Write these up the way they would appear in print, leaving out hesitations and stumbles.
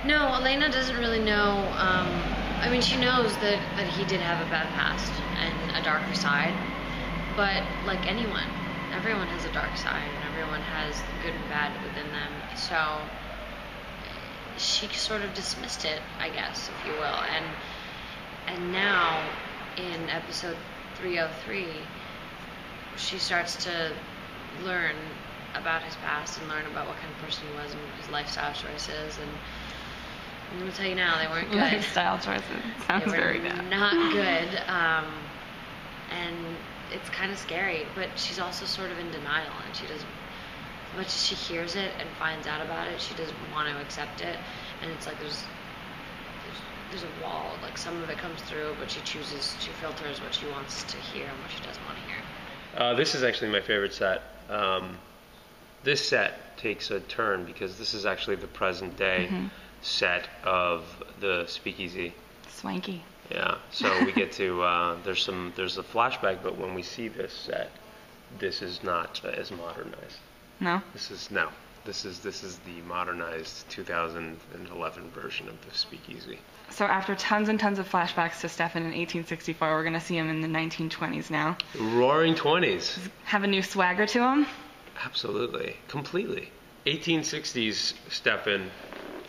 No, Elena doesn't really know. I mean, she knows that he did have a bad past and a darker side. But like anyone, everyone has a dark side, and everyone has the good and bad within them. So she sort of dismissed it, I guess, if you will. And now in episode 303, she starts to learn about his past and learn about what kind of person he was and his lifestyle choices. And I'm going to tell you now, they weren't good. Lifestyle choices. Sounds very bad. Not good. And it's kind of scary, but she's also sort of in denial, and she doesn't, as much as she hears it and finds out about it, she doesn't want to accept it. And it's like there's a wall. Like, some of it comes through, but she filters what she wants to hear and what she doesn't want to hear. This is actually my favorite set. This set takes a turn because this is actually the present day set of the Speakeasy. Swanky. Yeah, so we get to there's a flashback, but when we see this set, this is not as modernized. No. This is the modernized 2011 version of the Speakeasy. So after tons and tons of flashbacks to Stefan in 1864, we're going to see him in the 1920s now. Roaring 20s. Have a new swagger to him? Absolutely. Completely. 1860s Stefan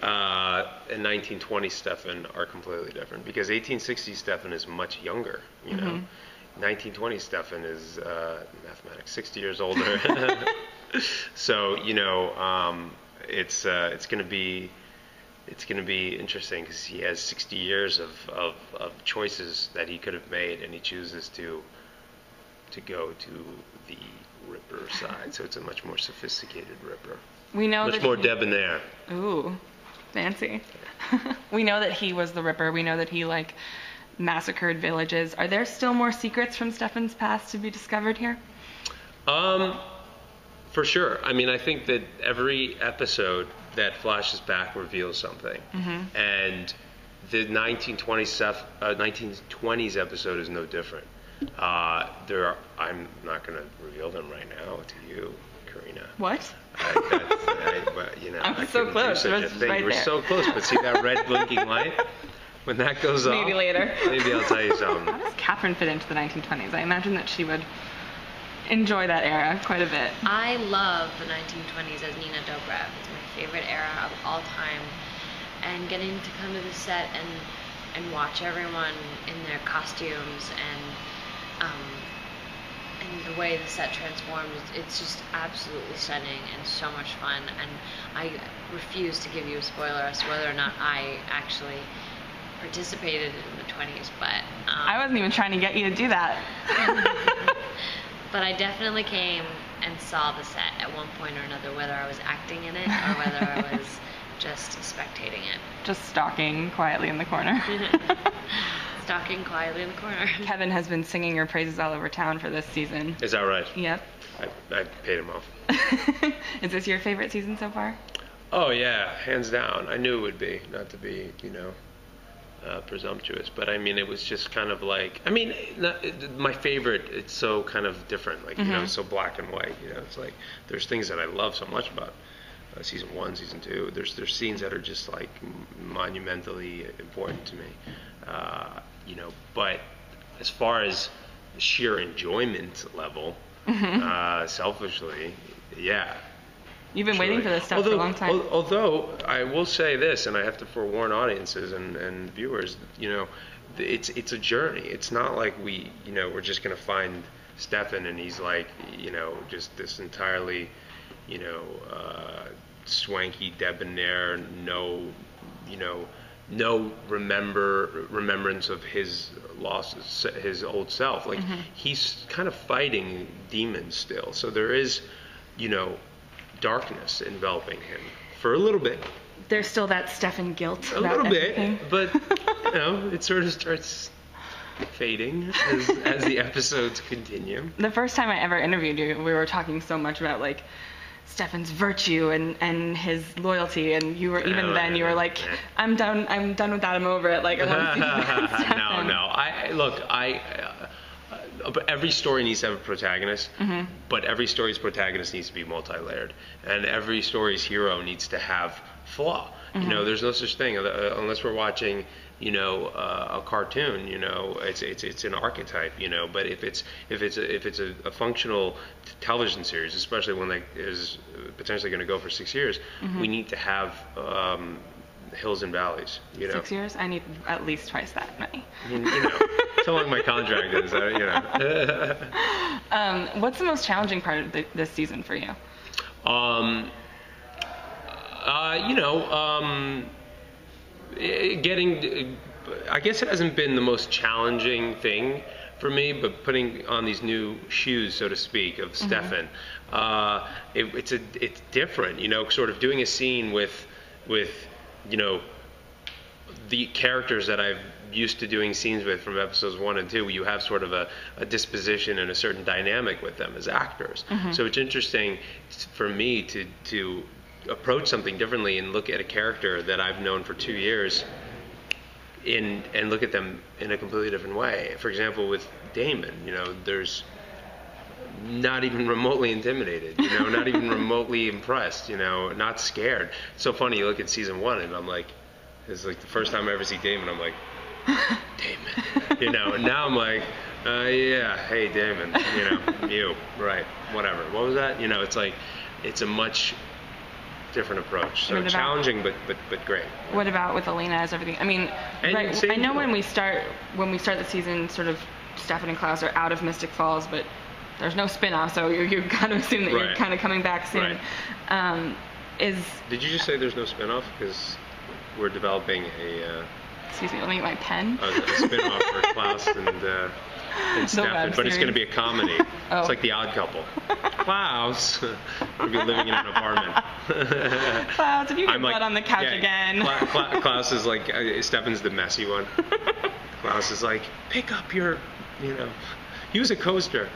and 1920s Stefan are completely different, because 1860s Stefan is much younger, you know. 1920s Stefan is mathematics 60 years older. So, you know, it's going to be interesting because he has 60 years of choices that he could have made, and he chooses to go to the Ripper side. So it's a much more sophisticated Ripper. We know much more debonair. Ooh, fancy. We know that he was the Ripper. We know that he massacred villages. Are there still more secrets from Stefan's past to be discovered here? For sure. I mean, I think that every episode that flashes back reveals something. And the 1920s episode is no different. I'm not going to reveal them right now to you, Karina. What? You know, I'm so close. Right, we're so close, but see that red blinking light? When that goes off, maybe later. Maybe I'll tell you something. How does Catherine fit into the 1920s? I imagine that she would enjoy that era quite a bit. I love the 1920s as Nina Dobrev. It's my favorite era of all time. And getting to come to the set and watch everyone in their costumes and the way the set transformed, it's just absolutely stunning and so much fun. And I refuse to give you a spoiler as to whether or not I actually participated in the 20s, but I wasn't even trying to get you to do that. But I definitely came and saw the set at one point or another, whether I was acting in it or whether I was just spectating it. Just stalking quietly in the corner. Stalking quietly in the corner. Kevin has been singing your praises all over town for this season. Is that right? Yep. I paid him off. Is this your favorite season so far? Oh yeah, hands down. I knew it would be, not to be, presumptuous, but I mean, it was just kind of like, my favorite, it's so kind of different, so black and white, it's like, there's things that I love so much about season 1, season 2, there's scenes that are just like monumentally important to me, but as far as sheer enjoyment level, selfishly, yeah. You've been waiting for this stuff for a long time. Although I will say this, and I have to forewarn audiences and viewers, it's a journey. It's not like we're just going to find Stefan and he's like, just this entirely, swanky, debonair, no remembrance of his losses, his old self. Like he's kind of fighting demons still. So there is, darkness enveloping him for a little bit. There's still that Stefan guilt. A little bit, but it sort of starts fading as the episodes continue. The first time I ever interviewed you, we were talking so much about Stefan's virtue and his loyalty, and you were you were like, I'm done with that. I'm over it. Like I want to see Stefan. No. But every story needs to have a protagonist, but every story's protagonist needs to be multi-layered, and every story's hero needs to have flaw. You know, there's no such thing unless we're watching, you know, a cartoon. You know, it's an archetype. You know, but if it's a functional television series, especially one that is potentially going to go for 6 years, we need to have hills and valleys. You know, 6 years? I need at least twice that many. You know, so long my contract is. You know. What's the most challenging part of this season for you? You know, getting, I guess it hasn't been the most challenging thing for me, but putting on these new shoes, so to speak, of Stefan, it's different, you know, sort of doing a scene with, you know, the characters that I've used to doing scenes with from episodes 1 and 2. You have sort of a disposition and a certain dynamic with them as actors. So it's interesting for me to approach something differently and look at a character that I've known for 2 years and look at them in a completely different way. For example, with Damon, you know, there's not even remotely intimidated, you know, not even remotely impressed, you know, not scared. It's so funny, you look at season 1 and I'm like, it's like the first time I ever see Damon, I'm like, Damon, you know, and now I'm like, yeah, hey Damon, you know, you, right, whatever. What was that? You know, it's like, it's a much different approach. So challenging, but great. What about with Elena as everything? I mean, right, I know when we start the season, sort of Stefan and Klaus are out of Mystic Falls, but there's no spin-off, so you kind of assume that you're kind of coming back soon. Right. Did you just say there's no spin-off? Because we're developing a... Excuse me, let me get my pen. A spin-off for Klaus and Stefan, but it's going to be a comedy. Oh. It's like The Odd Couple. Klaus will be living in an apartment. Klaus, if you get blood on the couch again. Klaus is like, Stefan's the messy one. Klaus is like, pick up your, you know, use a coaster.